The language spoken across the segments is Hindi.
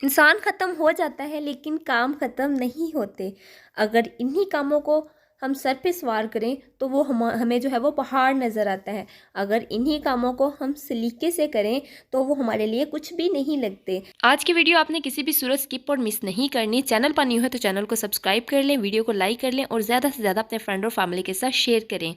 इंसान ख़त्म हो जाता है लेकिन काम ख़त्म नहीं होते। अगर इन्हीं कामों को हम सर पे सवार करें तो वो हमें जो है वो पहाड़ नज़र आता है। अगर इन्हीं कामों को हम सलीके से करें तो वो हमारे लिए कुछ भी नहीं लगते। आज की वीडियो आपने किसी भी सूरत स्किप और मिस नहीं करनी। चैनल पर न्यू है तो चैनल को सब्सक्राइब कर लें, वीडियो को लाइक कर लें और ज़्यादा से ज़्यादा अपने फ्रेंड और फैमिली के साथ शेयर करें।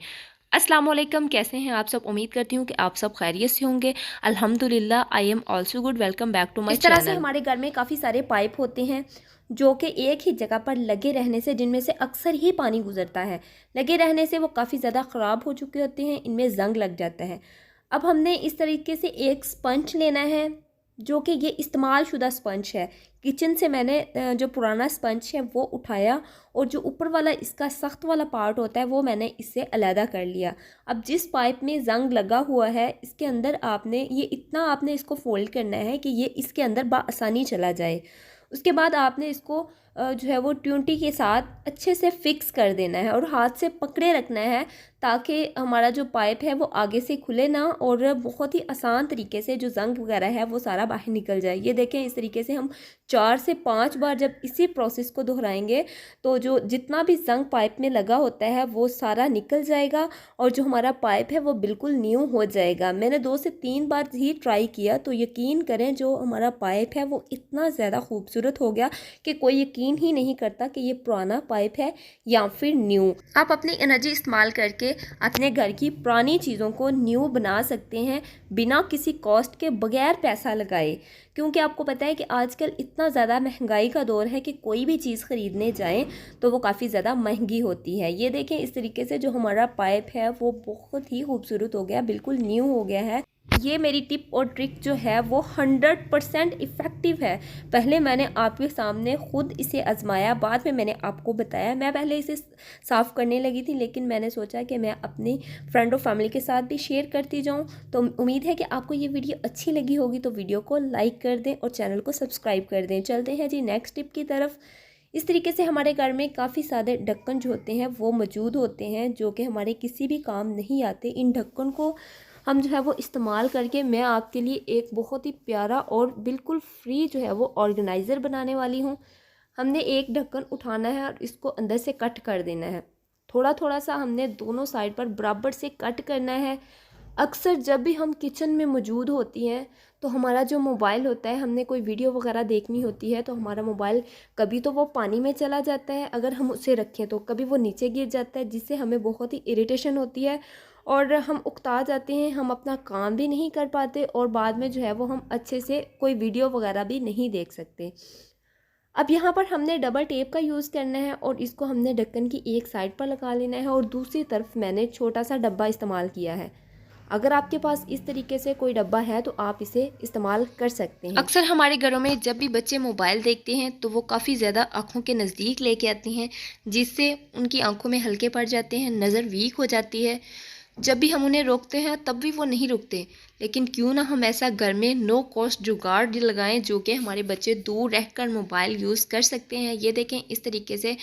अस्सलाम वालेकुम, कैसे हैं आप सब? उम्मीद करती हूँ कि आप सब खैरियत से होंगे। अल्हम्दुलिल्लाह, I am also good. Welcome back to my channel. इस तरह से हमारे घर में काफ़ी सारे पाइप होते हैं जो कि एक ही जगह पर लगे रहने से, जिनमें से अक्सर ही पानी गुजरता है, लगे रहने से वो काफ़ी ज़्यादा ख़राब हो चुके होते हैं, इनमें जंग लग जाता है। अब हमने इस तरीके से एक स्पंज लेना है जो कि ये इस्तेमाल शुदा स्पंज है। किचन से मैंने जो पुराना स्पंज है वो उठाया और जो ऊपर वाला इसका सख्त वाला पार्ट होता है वो मैंने इससे अलहदा कर लिया। अब जिस पाइप में जंग लगा हुआ है इसके अंदर आपने ये इतना आपने इसको फोल्ड करना है कि ये इसके अंदर बआसानी चला जाए। उसके बाद आपने इसको जो है वो ट्यूटी के साथ अच्छे से फिक्स कर देना है और हाथ से पकड़े रखना है ताकि हमारा जो पाइप है वो आगे से खुले ना और बहुत ही आसान तरीके से जो जंग वगैरह है वो सारा बाहर निकल जाए। ये देखें, इस तरीके से हम 4 से 5 बार जब इसी प्रोसेस को दोहराएंगे तो जो जितना भी जंग पाइप में लगा होता है वो सारा निकल जाएगा और जो हमारा पाइप है वो बिल्कुल न्यू हो जाएगा। मैंने 2 से 3 बार ही ट्राई किया तो यकीन करें जो हमारा पाइप है वो इतना ज़्यादा खूबसूरत हो गया कि कोई यकीन ही नहीं करता कि ये पुराना पाइप है या फिर न्यू। आप अपनी एनर्जी इस्तेमाल करके अपने घर की पुरानी चीज़ों को न्यू बना सकते हैं बिना किसी कॉस्ट के, बगैर पैसा लगाए। क्योंकि आपको पता है कि आजकल इतना ज़्यादा महंगाई का दौर है कि कोई भी चीज़ ख़रीदने जाएं तो वो काफ़ी ज़्यादा महंगी होती है। ये देखें, इस तरीके से जो हमारा पाइप है वो बहुत ही खूबसूरत हो गया, बिल्कुल न्यू हो गया है। ये मेरी टिप और ट्रिक जो है वो 100% इफ़ेक्टिव है। पहले मैंने आपके सामने ख़ुद इसे आजमाया, बाद में मैंने आपको बताया। मैं पहले इसे साफ़ करने लगी थी लेकिन मैंने सोचा कि मैं अपनी फ्रेंड और फैमिली के साथ भी शेयर करती जाऊं। तो उम्मीद है कि आपको ये वीडियो अच्छी लगी होगी, तो वीडियो को लाइक कर दें और चैनल को सब्सक्राइब कर दें। चलते हैं जी नेक्स्ट टिप की तरफ। इस तरीके से हमारे घर में काफ़ी सारे ढक्कन जो होते हैं वो मौजूद होते हैं जो कि हमारे किसी भी काम नहीं आते। इन ढक्कन को हम जो है वो इस्तेमाल करके मैं आपके लिए एक बहुत ही प्यारा और बिल्कुल फ्री जो है वो ऑर्गेनाइज़र बनाने वाली हूँ। हमने एक ढक्कन उठाना है और इसको अंदर से कट कर देना है। थोड़ा थोड़ा सा हमने दोनों साइड पर बराबर से कट करना है। अक्सर जब भी हम किचन में मौजूद होती हैं तो हमारा जो मोबाइल होता है, हमने कोई वीडियो वगैरह देखनी होती है तो हमारा मोबाइल कभी तो वो पानी में चला जाता है, अगर हम उसे रखें तो कभी वो नीचे गिर जाता है, जिससे हमें बहुत ही इरिटेशन होती है और हम उकता जाते हैं, हम अपना काम भी नहीं कर पाते और बाद में जो है वो हम अच्छे से कोई वीडियो वगैरह भी नहीं देख सकते। अब यहाँ पर हमने डबल टेप का यूज़ करना है और इसको हमने ढक्कन की एक साइड पर लगा लेना है और दूसरी तरफ मैंने छोटा सा डब्बा इस्तेमाल किया है। अगर आपके पास इस तरीके से कोई डब्बा है तो आप इसे इस्तेमाल कर सकते हैं। अक्सर हमारे घरों में जब भी बच्चे मोबाइल देखते हैं तो वो काफ़ी ज़्यादा आँखों के नज़दीक लेके आते हैं, जिससे उनकी आँखों में हल्के पड़ जाते हैं, नज़र वीक हो जाती है। जब भी हम उन्हें रोकते हैं तब भी वो नहीं रुकते। लेकिन क्यों ना हम ऐसा घर में नो कॉस्ट जुगाड़ लगाएं जो कि हमारे बच्चे दूर रहकर मोबाइल यूज़ कर सकते हैं। ये देखें, इस तरीके से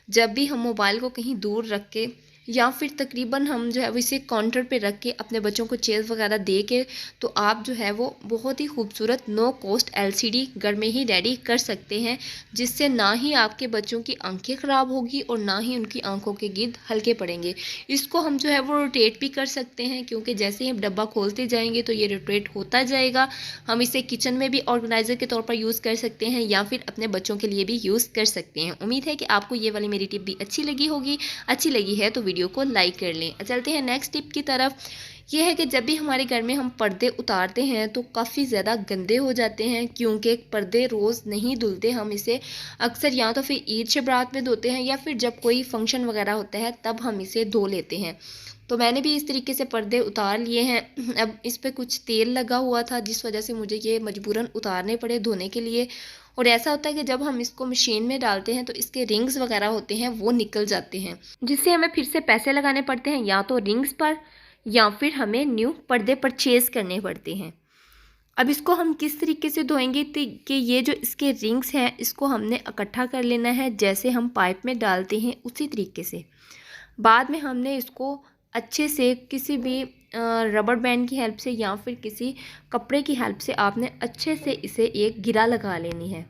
जब भी हम मोबाइल को कहीं दूर रख के या फिर तकरीबन हम जो है वो इसे काउंटर पे रख के अपने बच्चों को चेयर वगैरह दे के तो आप जो है वो बहुत ही खूबसूरत नो कॉस्ट एलसीडी घर में ही रेडी कर सकते हैं, जिससे ना ही आपके बच्चों की आंखें ख़राब होगी और ना ही उनकी आंखों के गिर्द हल्के पड़ेंगे। इसको हम जो है वो रोटेट भी कर सकते हैं, क्योंकि जैसे ही हम डब्बा खोलते जाएंगे तो ये रोटेट होता जाएगा। हम इसे किचन में भी ऑर्गेनाइज़र के तौर पर यूज़ कर सकते हैं या फिर अपने बच्चों के लिए भी यूज़ कर सकते हैं। उम्मीद है कि आपको ये वाली मेरी टिप भी अच्छी लगी होगी। अच्छी लगी है तो वीडियो को लाइक कर लें। चलते हैं नेक्स्ट टिप की तरफ। यह है कि जब भी हमारे घर में हम पर्दे उतारते हैं तो काफ़ी ज़्यादा गंदे हो जाते हैं, क्योंकि पर्दे रोज़ नहीं धुलते। हम इसे अक्सर या तो फिर ईद शबरात में धोते हैं या फिर जब कोई फंक्शन वगैरह होता है तब हम इसे धो लेते हैं। तो मैंने भी इस तरीके से पर्दे उतार लिए हैं। अब इस पर कुछ तेल लगा हुआ था जिस वजह से मुझे ये मजबूरन उतारने पड़े धोने के लिए। और ऐसा होता है कि जब हम इसको मशीन में डालते हैं तो इसके रिंग्स वगैरह होते हैं वो निकल जाते हैं, जिससे हमें फिर से पैसे लगाने पड़ते हैं या तो रिंग्स पर या फिर हमें न्यू पर्दे परचेज करने पड़ते हैं। अब इसको हम किस तरीके से धोएंगे तो कि ये जो इसके रिंग्स हैं इसको हमने इकट्ठा कर लेना है, जैसे हम पाइप में डालते हैं उसी तरीके से। बाद में हमने इसको अच्छे से किसी भी रबर बैंड की हेल्प से या फिर किसी कपड़े की हेल्प से आपने अच्छे से इसे एक गिरा लगा लेनी है।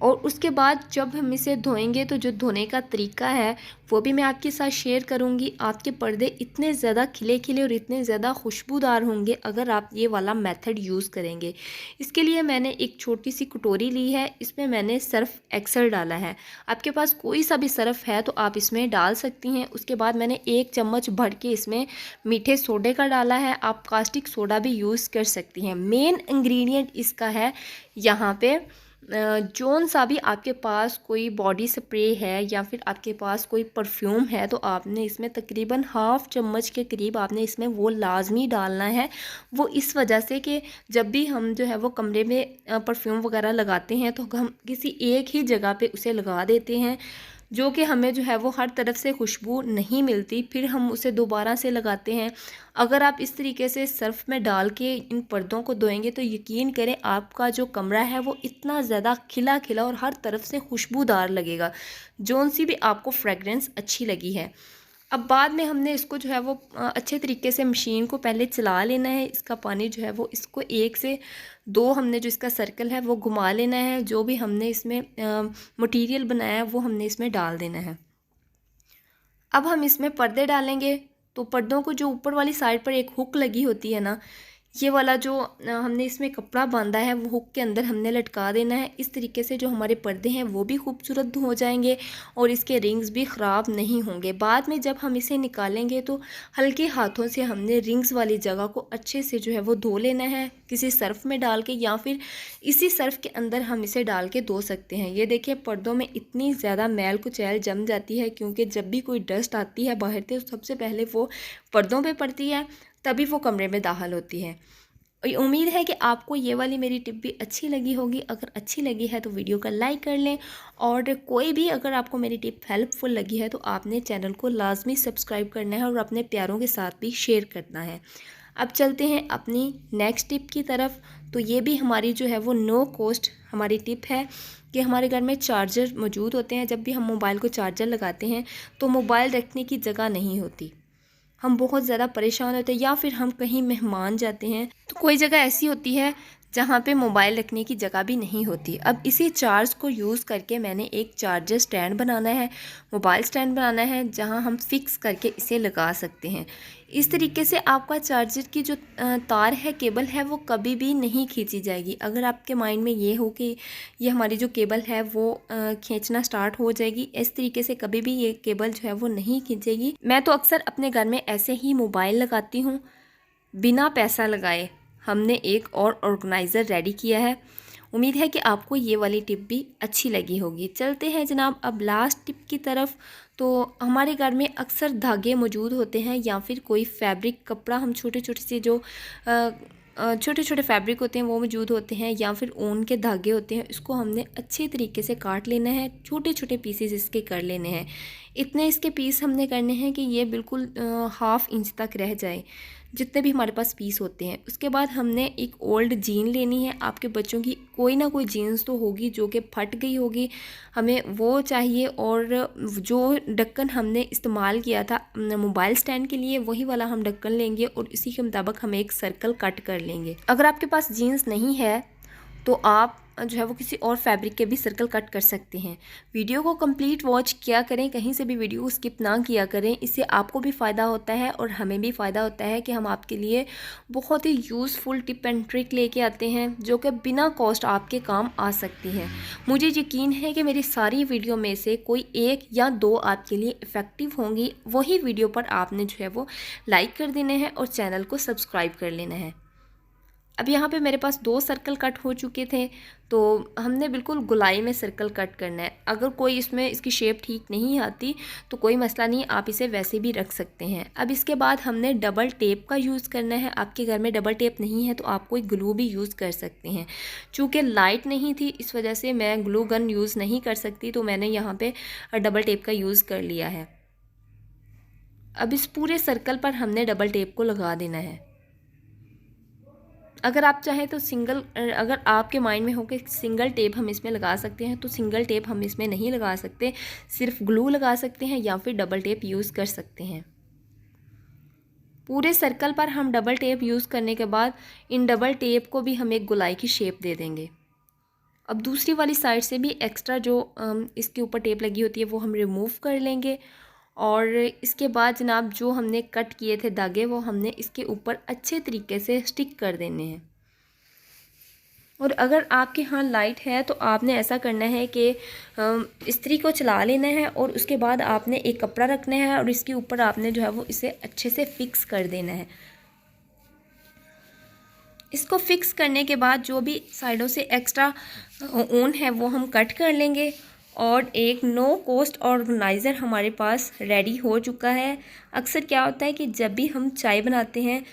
और उसके बाद जब हम इसे धोएंगे तो जो धोने का तरीका है वो भी मैं आपके साथ शेयर करूंगी। आपके पर्दे इतने ज़्यादा खिले खिले और इतने ज़्यादा खुशबूदार होंगे अगर आप ये वाला मेथड यूज़ करेंगे। इसके लिए मैंने एक छोटी सी कटोरी ली है, इसमें मैंने सर्फ एक्सेल डाला है। आपके पास कोई सा भी सर्फ है तो आप इसमें डाल सकती हैं। उसके बाद मैंने 1 चम्मच भर के इसमें मीठे सोडे का डाला है। आप कास्टिक सोडा भी यूज़ कर सकती हैं। मेन इंग्रेडिएंट इसका है यहाँ पे जौन सा भी आपके पास कोई बॉडी स्प्रे है या फिर आपके पास कोई परफ्यूम है तो आपने इसमें तकरीबन ½ चम्मच के करीब आपने इसमें वो लाजमी डालना है। वो इस वजह से कि जब भी हम जो है वो कमरे में परफ्यूम वगैरह लगाते हैं तो हम किसी एक ही जगह पे उसे लगा देते हैं, जो कि हमें जो है वो हर तरफ से खुशबू नहीं मिलती, फिर हम उसे दोबारा से लगाते हैं। अगर आप इस तरीके से सर्फ में डाल के इन पर्दों को धोएंगे तो यकीन करें आपका जो कमरा है वो इतना ज़्यादा खिला खिला और हर तरफ से खुशबूदार लगेगा, जौन सी भी आपको फ्रेगरेंस अच्छी लगी है। अब बाद में हमने इसको जो है वो अच्छे तरीके से मशीन को पहले चला लेना है। इसका पानी जो है वो इसको 1 से 2 हमने जो इसका सर्कल है वो घुमा लेना है। जो भी हमने इसमें मटेरियल बनाया है वो हमने इसमें डाल देना है। अब हम इसमें पर्दे डालेंगे तो पर्दों को जो ऊपर वाली साइड पर एक हुक लगी होती है ना, ये वाला जो हमने इसमें कपड़ा बांधा है वो हुक के अंदर हमने लटका देना है। इस तरीके से जो हमारे पर्दे हैं वो भी खूबसूरत हो जाएंगे और इसके रिंग्स भी ख़राब नहीं होंगे। बाद में जब हम इसे निकालेंगे तो हल्के हाथों से हमने रिंग्स वाली जगह को अच्छे से जो है वो धो लेना है, किसी सर्फ़ में डाल के या फिर इसी सर्फ़ के अंदर हम इसे डाल के धो सकते हैं। ये देखिए पर्दों में इतनी ज़्यादा मैल कुचैल जम जाती है क्योंकि जब भी कोई डस्ट आती है बाहर से तो सबसे पहले वो पर्दों पे पड़ती है, तभी वो कमरे में दाखिल होती है। उम्मीद है कि आपको ये वाली मेरी टिप भी अच्छी लगी होगी। अगर अच्छी लगी है तो वीडियो का लाइक कर लें और कोई भी अगर आपको मेरी टिप हेल्पफुल लगी है तो आपने चैनल को लाजमी सब्सक्राइब करना है और अपने प्यारों के साथ भी शेयर करना है। अब चलते हैं अपनी नेक्स्ट टिप की तरफ। तो ये भी हमारी जो है वो नो कॉस्ट हमारी टिप है कि हमारे घर में चार्जर मौजूद होते हैं। जब भी हम मोबाइल को चार्जर लगाते हैं तो मोबाइल रखने की जगह नहीं होती, हम बहुत ज़्यादा परेशान होते हैं या फिर हम कहीं मेहमान जाते हैं तो कोई जगह ऐसी होती है जहाँ पे मोबाइल रखने की जगह भी नहीं होती। अब इसी चार्ज को यूज़ करके मैंने एक चार्जर स्टैंड बनाना है, मोबाइल स्टैंड बनाना है जहाँ हम फिक्स करके इसे लगा सकते हैं। इस तरीके से आपका चार्जर की जो तार है, केबल है, वो कभी भी नहीं खींची जाएगी। अगर आपके माइंड में ये हो कि ये हमारी जो केबल है वो खींचना स्टार्ट हो जाएगी, इस तरीके से कभी भी ये केबल जो है वो नहीं खींचेगी। मैं तो अक्सर अपने घर में ऐसे ही मोबाइल लगाती हूँ बिना पैसा लगाए। हमने एक और ऑर्गेनाइज़र रेडी किया है। उम्मीद है कि आपको ये वाली टिप भी अच्छी लगी होगी। चलते हैं जनाब अब लास्ट टिप की तरफ। तो हमारे घर में अक्सर धागे मौजूद होते हैं या फिर कोई फैब्रिक कपड़ा, हम छोटे छोटे से जो छोटे छोटे फैब्रिक होते हैं वो मौजूद होते हैं या फिर ऊन के धागे होते हैं। इसको हमने अच्छे तरीके से काट लेना है, छोटे छोटे पीसेस इसके कर लेने हैं। इतने इसके पीस हमने करने हैं कि ये बिल्कुल ½ इंच तक रह जाए, जितने भी हमारे पास पीस होते हैं। उसके बाद हमने एक ओल्ड जीन लेनी है। आपके बच्चों की कोई ना कोई जीन्स तो होगी जो कि फट गई होगी, हमें वो चाहिए। और जो ढक्कन हमने इस्तेमाल किया था मोबाइल स्टैंड के लिए वही वाला हम ढक्कन लेंगे और इसी के मुताबिक हम एक सर्कल कट कर लेंगे। अगर आपके पास जीन्स नहीं है तो आप जो है वो किसी और फैब्रिक के भी सर्कल कट कर सकते हैं। वीडियो को कंप्लीट वॉच किया करें, कहीं से भी वीडियो को स्किप ना किया करें। इससे आपको भी फ़ायदा होता है और हमें भी फ़ायदा होता है कि हम आपके लिए बहुत ही यूज़फुल टिप एंड ट्रिक लेके आते हैं जो कि बिना कॉस्ट आपके काम आ सकती हैं। मुझे यकीन है कि मेरी सारी वीडियो में से कोई 1 या 2 आपके लिए इफ़ेक्टिव होंगी। वही वीडियो पर आपने जो है वो लाइक कर देना है और चैनल को सब्सक्राइब कर लेना है। अब यहाँ पे मेरे पास 2 सर्कल कट हो चुके थे तो हमने बिल्कुल गोलाई में सर्कल कट करना है। अगर कोई इसमें इसकी शेप ठीक नहीं आती तो कोई मसला नहीं, आप इसे वैसे भी रख सकते हैं। अब इसके बाद हमने डबल टेप का यूज़ करना है। आपके घर में डबल टेप नहीं है तो आप कोई ग्लू भी यूज़ कर सकते हैं। चूँकि लाइट नहीं थी इस वजह से मैं ग्लू गन यूज़ नहीं कर सकती, तो मैंने यहाँ पर डबल टेप का यूज़ कर लिया है। अब इस पूरे सर्कल पर हमने डबल टेप को लगा देना है। अगर आप चाहें तो सिंगल, अगर आपके माइंड में हो कि सिंगल टेप हम इसमें लगा सकते हैं तो सिंगल टेप हम इसमें नहीं लगा सकते, सिर्फ ग्लू लगा सकते हैं या फिर डबल टेप यूज़ कर सकते हैं। पूरे सर्कल पर हम डबल टेप यूज़ करने के बाद इन डबल टेप को भी हम एक गोलाई की शेप दे देंगे। अब दूसरी वाली साइड से भी एक्स्ट्रा जो इसके ऊपर टेप लगी होती है वो हम रिमूव कर लेंगे और इसके बाद जनाब जो हमने कट किए थे धागे वो हमने इसके ऊपर अच्छे तरीके से स्टिक कर देने हैं। और अगर आपके यहाँ लाइट है तो आपने ऐसा करना है कि इस्त्री को चला लेना है और उसके बाद आपने एक कपड़ा रखना है और इसके ऊपर आपने जो है वो इसे अच्छे से फिक्स कर देना है। इसको फिक्स करने के बाद जो भी साइडों से एक्स्ट्रा ऊन है वो हम कट कर लेंगे और एक नो कॉस्ट ऑर्गेनाइज़र हमारे पास रेडी हो चुका है। अक्सर क्या होता है कि जब भी हम चाय बनाते हैं,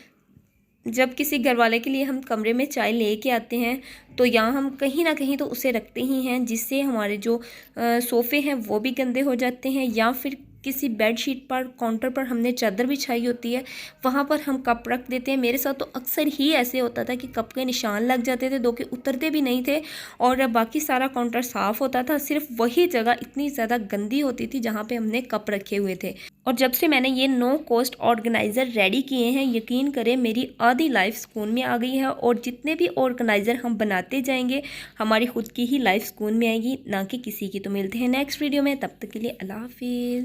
जब किसी घर वाले के लिए हम कमरे में चाय लेके आते हैं तो यहाँ हम कहीं ना कहीं तो उसे रखते ही हैं, जिससे हमारे जो सोफ़े हैं वो भी गंदे हो जाते हैं, या फिर किसी बेड शीट पर काउंटर पर हमने चादर बिछाई होती है वहाँ पर हम कप रख देते हैं। मेरे साथ तो अक्सर ही ऐसे होता था कि कप के निशान लग जाते थे, दो के उतरते भी नहीं थे और बाकी सारा काउंटर साफ़ होता था, सिर्फ वही जगह इतनी ज़्यादा गंदी होती थी जहाँ पे हमने कप रखे हुए थे। और जब से मैंने ये नो कॉस्ट ऑर्गेनाइज़र रेडी किए हैं, यकीन करें मेरी आधी लाइफ सुकून में आ गई है और जितने भी ऑर्गेनाइज़र हम बनाते जाएंगे हमारी खुद की ही लाइफ सुकून में आएगी, ना कि किसी की। तो मिलते हैं नेक्स्ट वीडियो में, तब तक के लिए अल्लाह हाफिज़।